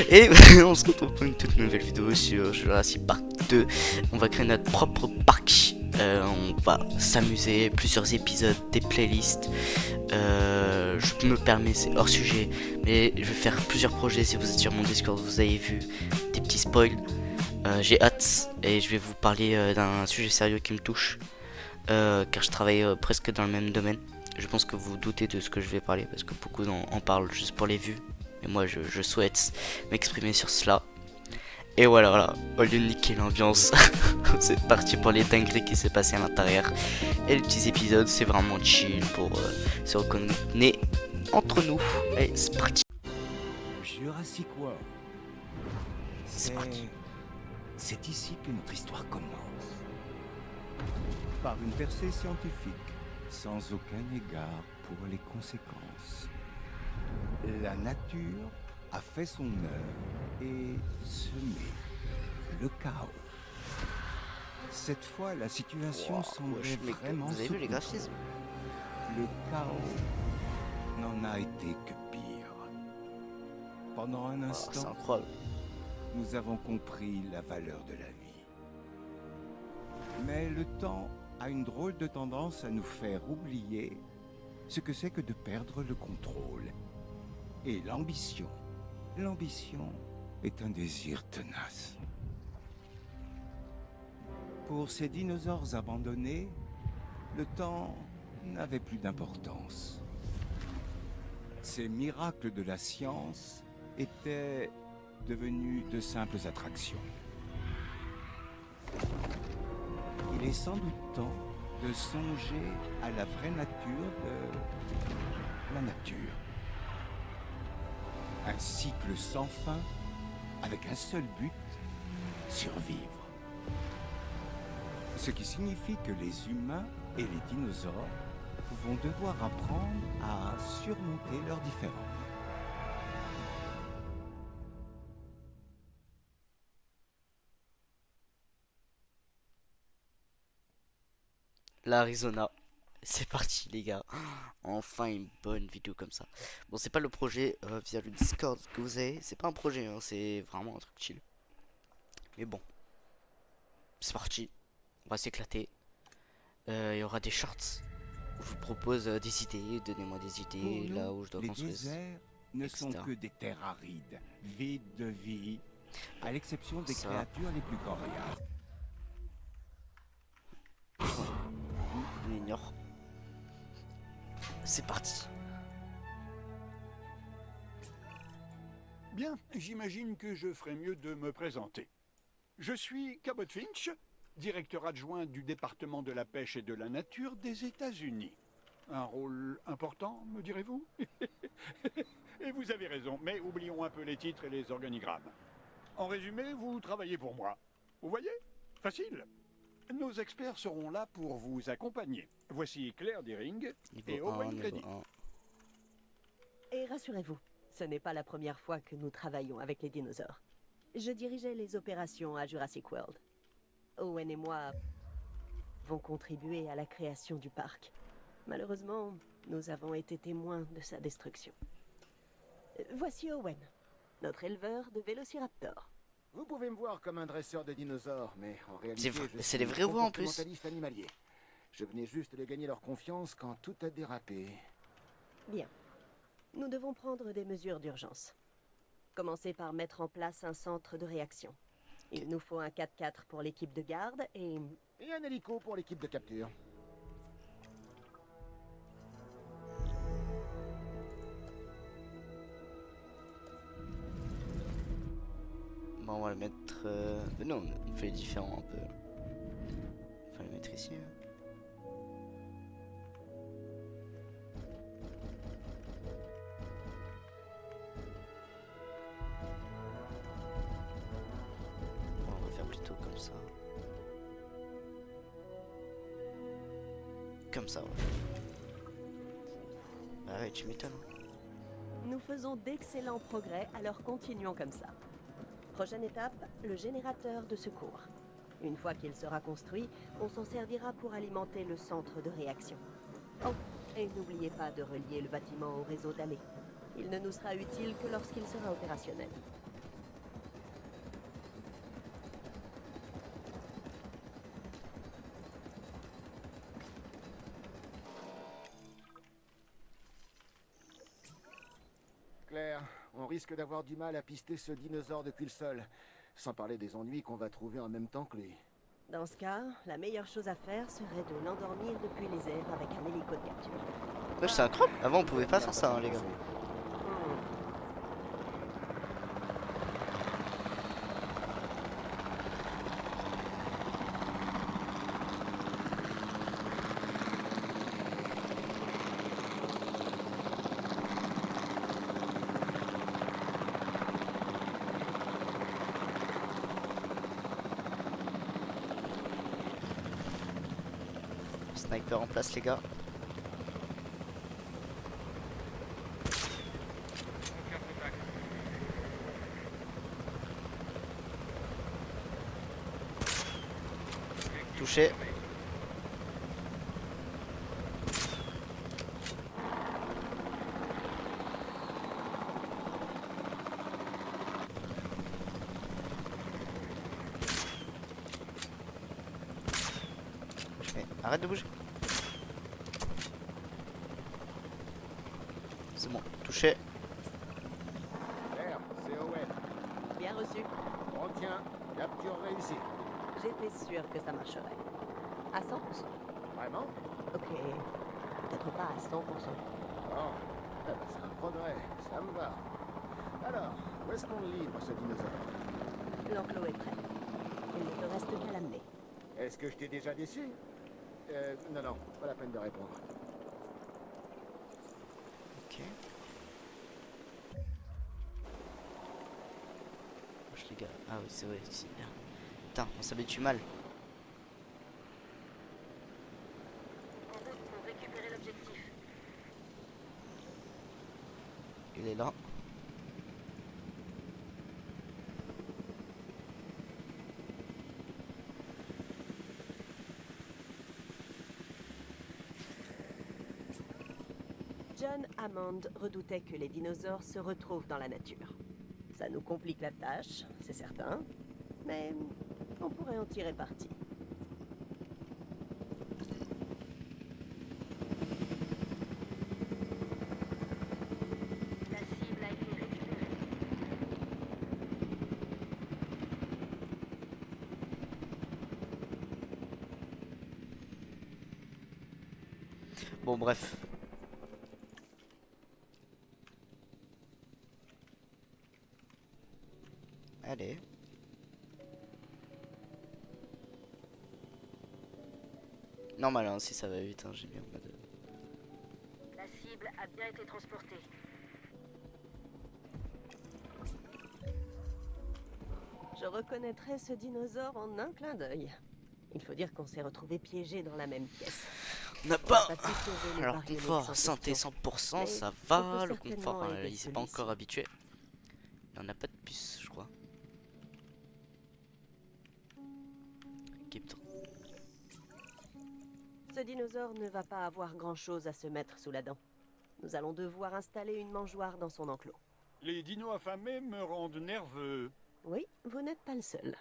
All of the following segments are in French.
Et on se retrouve pour une toute nouvelle vidéo sur Jurassic Park 2. On va créer notre propre parc. On va s'amuser, plusieurs épisodes, des playlists. Je me permets, c'est hors sujet, mais je vais faire plusieurs projets. Si vous êtes sur mon Discord, vous avez vu des petits spoils. J'ai hâte et je vais vous parler d'un sujet sérieux qui me touche. Car je travaille presque dans le même domaine. Je pense que vous vous doutez de ce que je vais parler parce que beaucoup en parlent juste pour les vues. Et moi je souhaite m'exprimer sur cela. Et voilà, au lieu de niquer l'ambiance, c'est parti pour les dingueries qui s'est passé à l'intérieur. Et les petits épisodes, c'est vraiment chill pour se reconnaître entre nous. Et c'est parti. Jurassic World. C'est parti. C'est ici que notre histoire commence. Par une percée scientifique, sans aucun égard pour les conséquences. La nature a fait son œuvre et semé le chaos. Cette fois, la situation semblait vraiment vous avez vu les sous graphismes? Le chaos n'en a été que pire. Pendant un C'est instant, incroyable. nous avons compris la valeur de la vie. Mais le temps a une drôle de tendance à nous faire oublier ce que c'est que de perdre le contrôle. Et l'ambition. L'ambition est un désir tenace. Pour ces dinosaures abandonnés, le temps n'avait plus d'importance. Ces miracles de la science étaient devenus de simples attractions. Il est sans doute temps de songer à la vraie nature de la nature. Un cycle sans fin, avec un seul but, survivre. Ce qui signifie que les humains et les dinosaures vont devoir apprendre à surmonter leurs différends. L'Arizona. C'est parti les gars. Enfin une bonne vidéo comme ça. Bon, c'est pas le projet via le Discord que vous avez. C'est pas un projet, hein, c'est vraiment un truc chill. Mais bon, c'est parti. On va s'éclater. Il y aura des shorts où je vous propose des idées. Donnez-moi des Pour idées nous, là où je dois les construire. déserts ne sont etc. que des terres arides, vides de vie, à l'exception des Ça. créatures les plus coriaces. On ignore. C'est parti. Bien, j'imagine que je ferais mieux de me présenter. Je suis Cabot Finch, directeur adjoint du département de la pêche et de la nature des États-Unis. Un rôle important, me direz-vous? Et vous avez raison, mais oublions un peu les titres et les organigrammes. En résumé, vous travaillez pour moi. Vous voyez? Facile. Nos experts seront là pour vous accompagner. Voici Claire Deering et Niveau 1, Owen niveau Grady. 1. Et rassurez-vous, ce n'est pas la première fois que nous travaillons avec les dinosaures. Je dirigeais les opérations à Jurassic World. Owen et moi vont contribuer à la création du parc. Malheureusement, nous avons été témoins de sa destruction. Voici Owen, notre éleveur de vélociraptors. Vous pouvez me voir comme un dresseur de dinosaures, mais en réalité, C'est suis les vraies voix en plus. comportementaliste animalier. Je venais juste de gagner leur confiance quand tout a dérapé. Bien. Nous devons prendre des mesures d'urgence. Commencer par mettre en place un centre de réaction. Il nous faut un 4x4 pour l'équipe de garde et... Et un hélico pour l'équipe de capture. Bon, on va le mettre. Non, on fait les différents un peu. On va le mettre ici. Bon, on va faire plutôt comme ça. Comme ça, ouais. Bah ouais, tu m'étonnes. Nous faisons d'excellents progrès, alors continuons comme ça. Prochaine étape, le générateur de secours. Une fois qu'il sera construit, on s'en servira pour alimenter le centre de réaction. Oh, et n'oubliez pas de relier le bâtiment au réseau d'allées. Il ne nous sera utile que lorsqu'il sera opérationnel. on risque d'avoir du mal à pister ce dinosaure depuis le sol. Sans parler des ennuis qu'on va trouver en même temps que lui. Dans ce cas, la meilleure chose à faire serait de l'endormir depuis les airs avec un hélico de capture. Ouais, c'est incroyable. Avant, on pouvait pas faire ça, hein, les gars. Sniper en place, les gars. Touché. Eh, arrête de bouger. C'est bon, touché. Claire, c'est Owen. Bien reçu. On tient. Capture réussie. J'étais sûre que ça marcherait. À 100%. Vraiment? Ok. Peut-être pas à 100%. Oh, c'est un progrès. Ça me va. Alors, où est-ce qu'on le livre, ce dinosaure? L'enclos est prêt. Il ne te reste qu'à l'amener. Est-ce que je t'ai déjà déçu? Non, pas la peine de répondre. Ok. Les gars. Ah oui, c'est vrai. Putain, on s'habitue mal. En route pour récupérer l'objectif. Il est là. John Hammond redoutait que les dinosaures se retrouvent dans la nature. Ça nous complique la tâche, c'est certain, mais on pourrait en tirer parti. La cible a été récupérée. Bon, bref. Allez. Normal, hein, si ça va vite, hein, j'ai bien pas de... La cible a bien été transportée. Je reconnaîtrais ce dinosaure en un clin d'œil. Il faut dire qu'on s'est retrouvés piégés dans la même pièce. On n'a On pas... n'a pas pu sauver les Alors, baryonyx confort, en santé question. 100%, Mais ça on va. peut Le confort, certainement aider il s'est pas celui-ci. encore habitué. Et on n'a pas de puce, je crois. Équipe. Ce dinosaure ne va pas avoir grand-chose à se mettre sous la dent. Nous allons devoir installer une mangeoire dans son enclos. Les dinos affamés me rendent nerveux. Oui, vous n'êtes pas le seul.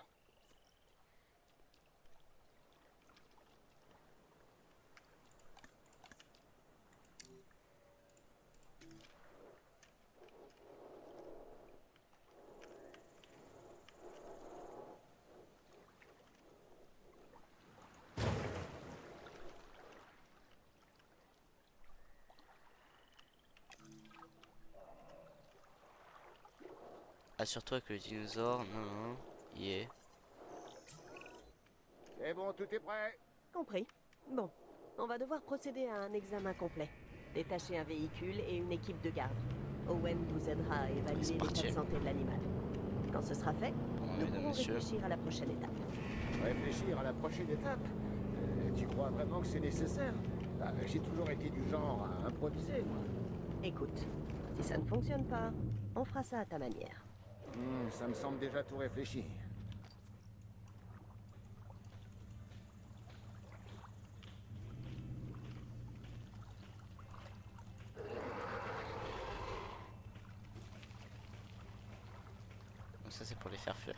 Assure-toi que le dinosaure, non, y est. C'est bon, tout est prêt. Compris. Bon, on va devoir procéder à un examen complet. Détacher un véhicule et une équipe de garde. Owen vous aidera à évaluer C'est l'état parti. de santé de l'animal. Quand ce sera fait, nous mesdames, pourrons messieurs. réfléchir à la prochaine étape. Réfléchir à la prochaine étape. Tu crois vraiment que c'est nécessaire? J'ai toujours été du genre à improviser, moi. Écoute, si ça ne fonctionne pas, on fera ça à ta manière. Ça me semble déjà tout réfléchi. Donc ça c'est pour les faire fuir.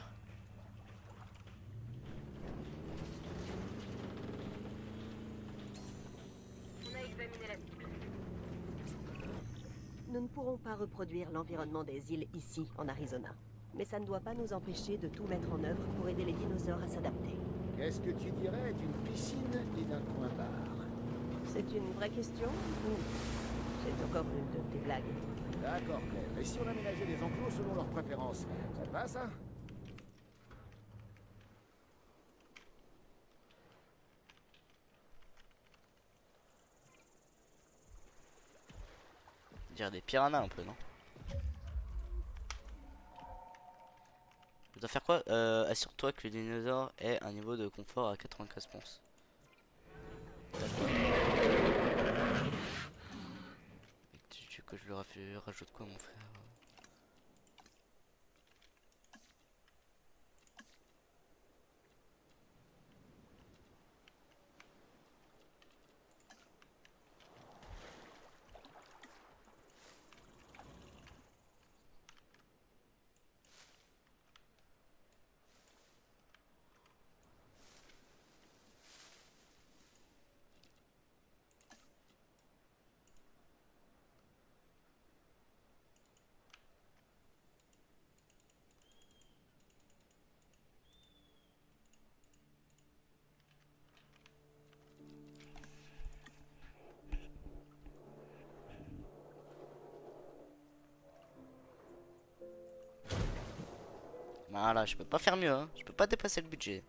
On a examiné la cible. Nous ne pourrons pas reproduire l'environnement des îles ici, en Arizona. Mais ça ne doit pas nous empêcher de tout mettre en œuvre pour aider les dinosaures à s'adapter. Qu'est-ce que tu dirais d'une piscine et d'un coin bar? C'est une vraie question ou c'est encore une de tes blagues? D'accord, Claire. Et si on aménageait les enclos selon leurs préférences? Ça te va, ça? Dire des piranhas un peu, non? Je dois faire quoi? Assure-toi que le dinosaure ait un niveau de confort à 95 ponces. Tu veux que je lui rajoute quoi, mon frère? Voilà, je peux pas faire mieux, hein. Je peux pas dépasser le budget.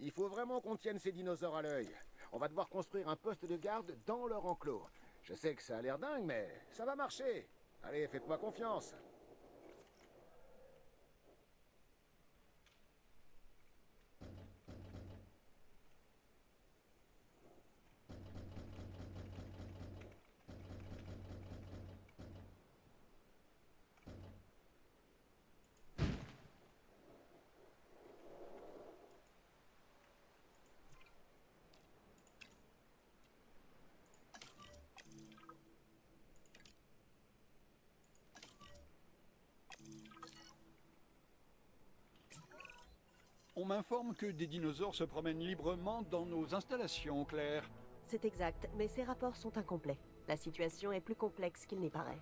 Il faut vraiment qu'on tienne ces dinosaures à l'œil. On va devoir construire un poste de garde dans leur enclos. Je sais que ça a l'air dingue, mais ça va marcher. Allez, faites-moi confiance. On m'informe que des dinosaures se promènent librement dans nos installations, Claire. C'est exact, mais ces rapports sont incomplets. La situation est plus complexe qu'il n'y paraît.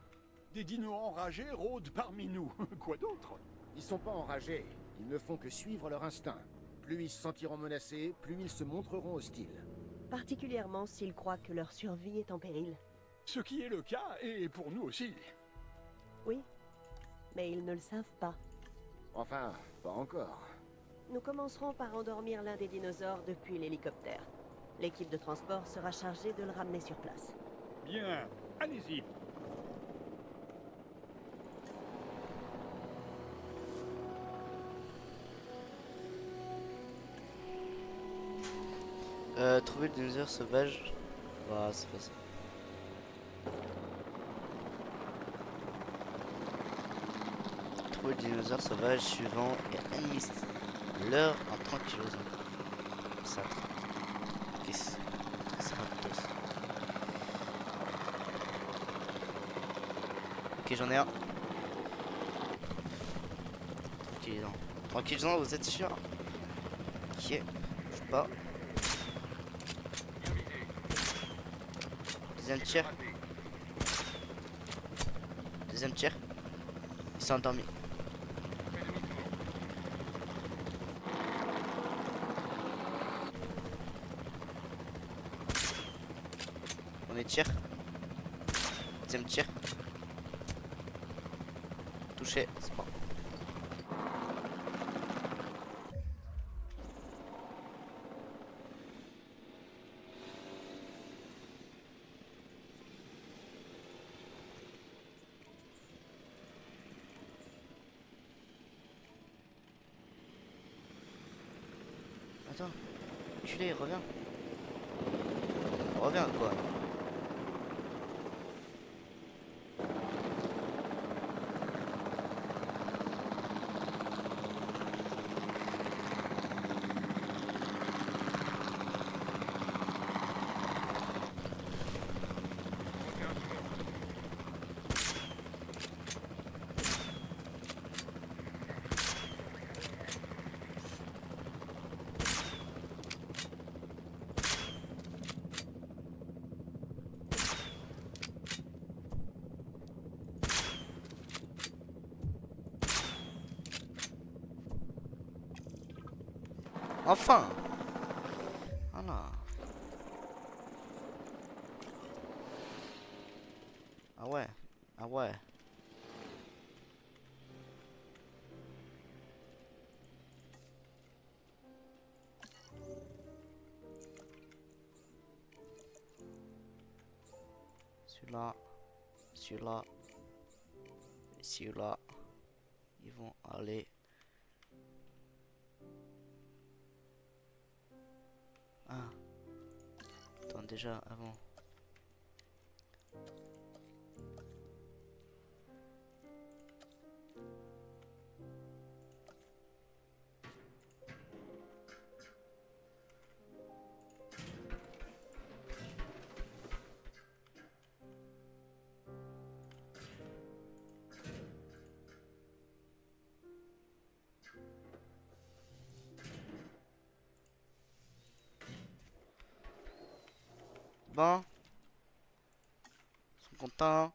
Des dinos enragés rôdent parmi nous. Quoi d'autre? Ils sont pas enragés. Ils ne font que suivre leur instinct. Plus ils se sentiront menacés, plus ils se montreront hostiles. Particulièrement s'ils croient que leur survie est en péril. Ce qui est le cas, et pour nous aussi. Oui, mais ils ne le savent pas. Enfin, pas encore. Nous commencerons par endormir l'un des dinosaures depuis l'hélicoptère. L'équipe de transport sera chargée de le ramener sur place. Bien, allez-y. Trouver le dinosaure sauvage. Bah, c'est facile. Trouver le dinosaure sauvage suivant et administrer l'heure en 30 kg. Ça. Qu'est-ce que ça rapporte? Ok, j'en ai un. tranquillisant. Tranquillisant, vous êtes sûr? Ok, je sais pas. Deuxième tir. Deuxième tir. Il s'est endormi. Premier tir. Deuxième tir. Touché, c'est bon. Attends, culé, reviens. Reviens quoi. Enfin! Voilà. Ah ouais. Ah ouais. Celui-là. Celui-là. Et celui-là. Ils vont aller. Ah. Attends, déjà, avant. Bon. Ils sont contents.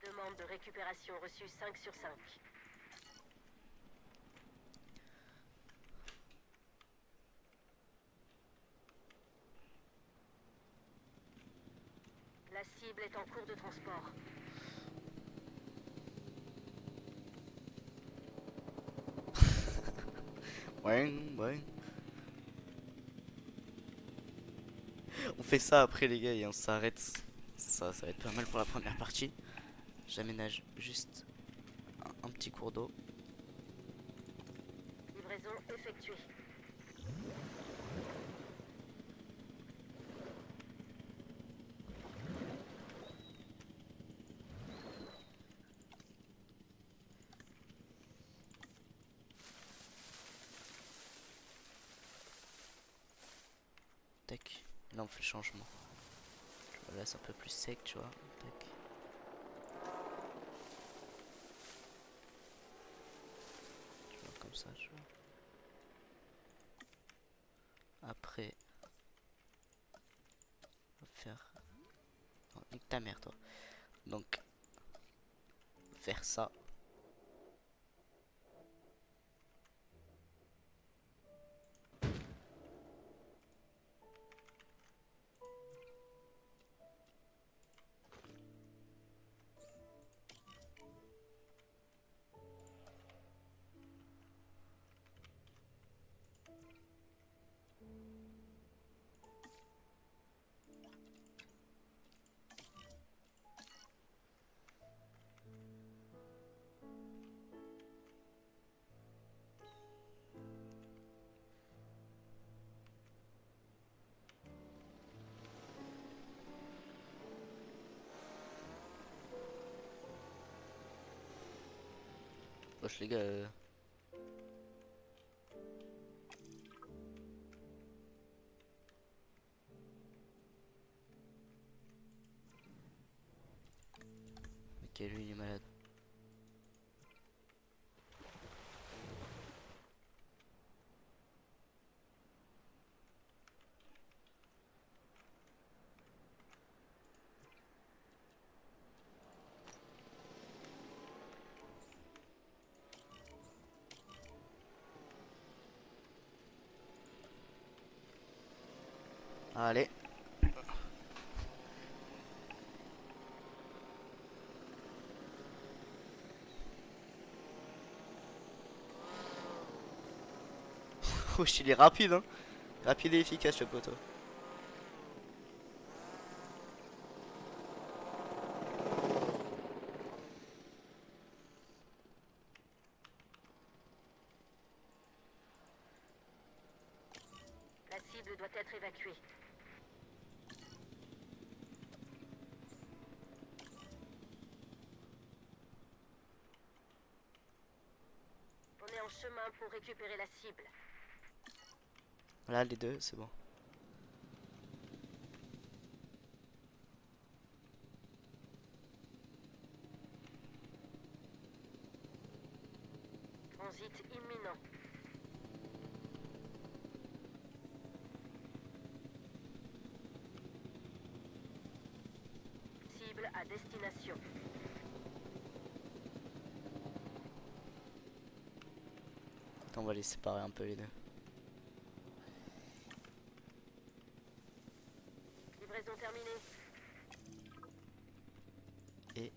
Demande de récupération reçue 5 sur 5. La cible est en cours de transport. Ouais, ouais. On fait ça après les gars et on s'arrête. Ça va être pas mal pour la première partie. J'aménage juste un petit cours d'eau. Livraison effectuée. Tac. Là on fait le changement. Je le laisse un peu plus sec, tu vois. Tac. Tu vois comme ça, tu vois. Après, on va faire. Non, nique ta mère, toi. Donc, faire ça. Wesh les gars. Ok, lui il est malade. Allez. Wesh, il est rapide, hein. Rapide et efficace le poteau. La cible doit être évacuée. On est en chemin pour récupérer la cible. Là, les deux, c'est bon. Transit imminent. Cible à destination. Attends, on va les séparer un peu les deux. Livraison terminée. Et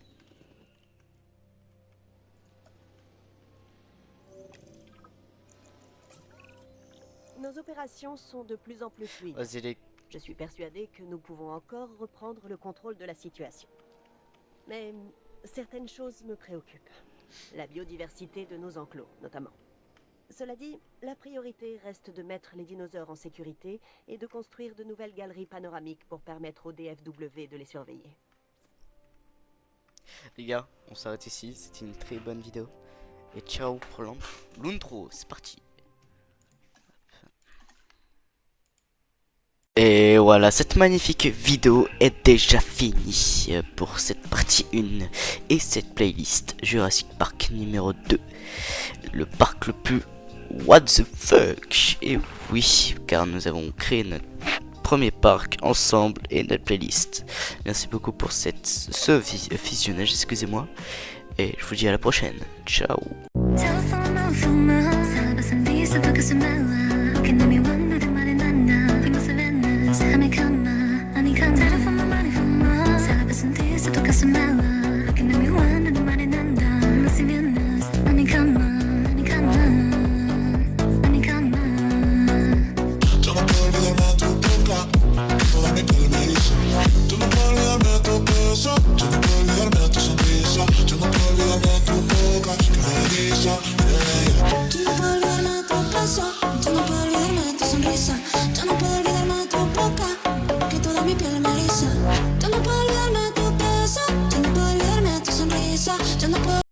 Nos opérations sont de plus en plus fluides. vas-y les. Je suis persuadé que nous pouvons encore reprendre le contrôle de la situation. Mais certaines choses me préoccupent. La biodiversité de nos enclos, notamment. Cela dit, la priorité reste de mettre les dinosaures en sécurité et de construire de nouvelles galeries panoramiques pour permettre au DFW de les surveiller. Les gars, on s'arrête ici. C'était une très bonne vidéo. Et ciao pour l'intro. C'est parti. Et voilà, cette magnifique vidéo est déjà finie pour cette partie 1 et cette playlist Jurassic Park numéro 2. Le parc le plus what the fuck. Et oui, car nous avons créé notre premier parc ensemble et notre playlist. Merci beaucoup pour ce visionnage, excusez-moi. Et je vous dis à la prochaine. Ciao. Telephone off from my house. Salabas and bees,